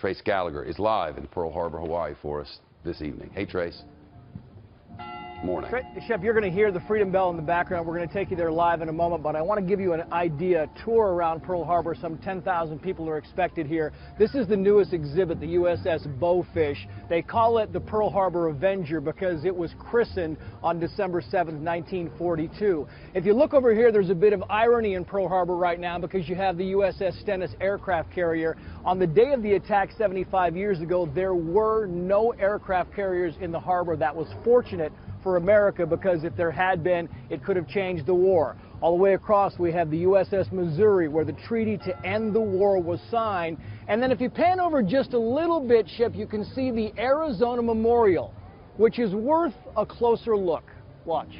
Trace Gallagher is live in Pearl Harbor, Hawaii for us this evening. Hey, Trace. Morning. Shep, you're going to hear the Freedom Bell in the background. We're going to take you there live in a moment, but I want to give you an idea, a tour around Pearl Harbor. Some 10,000 people are expected here. This is the newest exhibit, the USS Bowfish. They call it the Pearl Harbor Avenger because it was christened on December 7th, 1942. If you look over here, there's a bit of irony in Pearl Harbor right now because you have the USS Stennis aircraft carrier. On the day of the attack 75 years ago, there were no aircraft carriers in the harbor. That was fortunate for America because if there had been, it could have changed the war. All the way across, we have the USS Missouri, where the treaty to end the war was signed. And then if you pan over just a little bit, Shep, you can see the Arizona Memorial, which is worth a closer look. Watch.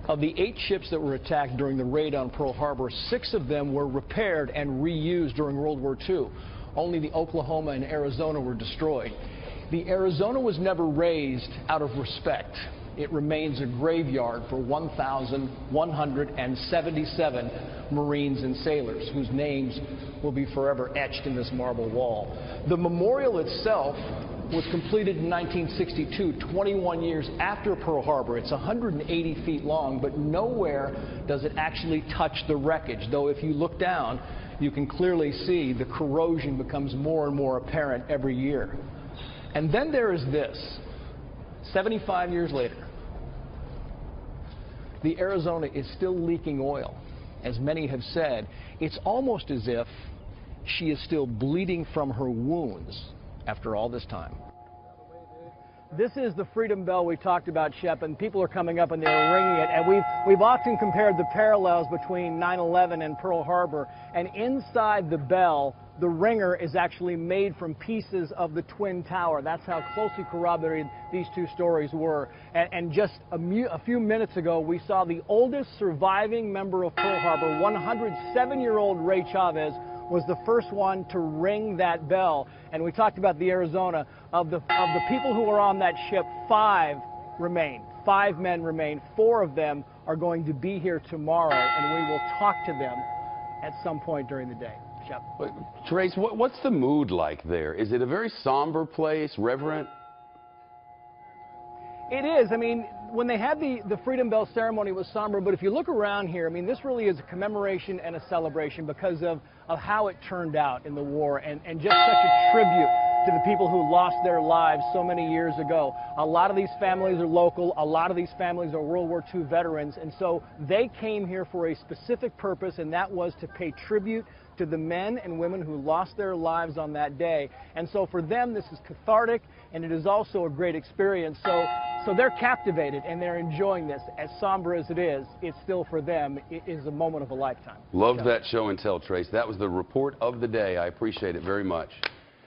Of the 8 ships that were attacked during the raid on Pearl Harbor, 6 of them were repaired and reused during World War II. Only the Oklahoma and Arizona were destroyed. The Arizona was never raised out of respect. It remains a graveyard for 1,177 Marines and sailors whose names will be forever etched in this marble wall. The memorial itself was completed in 1962, 21 years after Pearl Harbor. It's 180 feet long, but nowhere does it actually touch the wreckage, though if you look down, you can clearly see the corrosion becomes more and more apparent every year. And then there is this, 75 years later, the Arizona is still leaking oil. As many have said, it's almost as if she is still bleeding from her wounds after all this time. This is the Freedom Bell we talked about, Shep, and people are coming up and they're ringing it. And we've often compared the parallels between 9/11 and Pearl Harbor. And inside the bell, the ringer is actually made from pieces of the Twin Tower. That's how closely corroborated these two stories were. And just a few minutes ago, we saw the oldest surviving member of Pearl Harbor, 107-year-old Ray Chavez, was the first one to ring that bell. And we talked about the Arizona. Of the people who were on that ship, 5 remain. 5 men remain. 4 of them are going to be here tomorrow, and we will talk to them at some point during the day. Shep. Trace, what's the mood like there? Is it a very somber place, reverent? It is. I mean, when they had the Freedom Bell ceremony, it was somber, but if you look around here, I mean, this really is a commemoration and a celebration because of how it turned out in the war and just such a tribute to the people who lost their lives so many years ago. A lot of these families are local. A lot of these families are World War II veterans, and so they came here for a specific purpose, and that was to pay tribute to the men and women who lost their lives on that day. And so for them, this is cathartic, and it is also a great experience. So they're captivated, and they're enjoying this. As somber as it is, it's still for them, it is a moment of a lifetime. Love that show and tell, Trace. That was the report of the day. I appreciate it very much.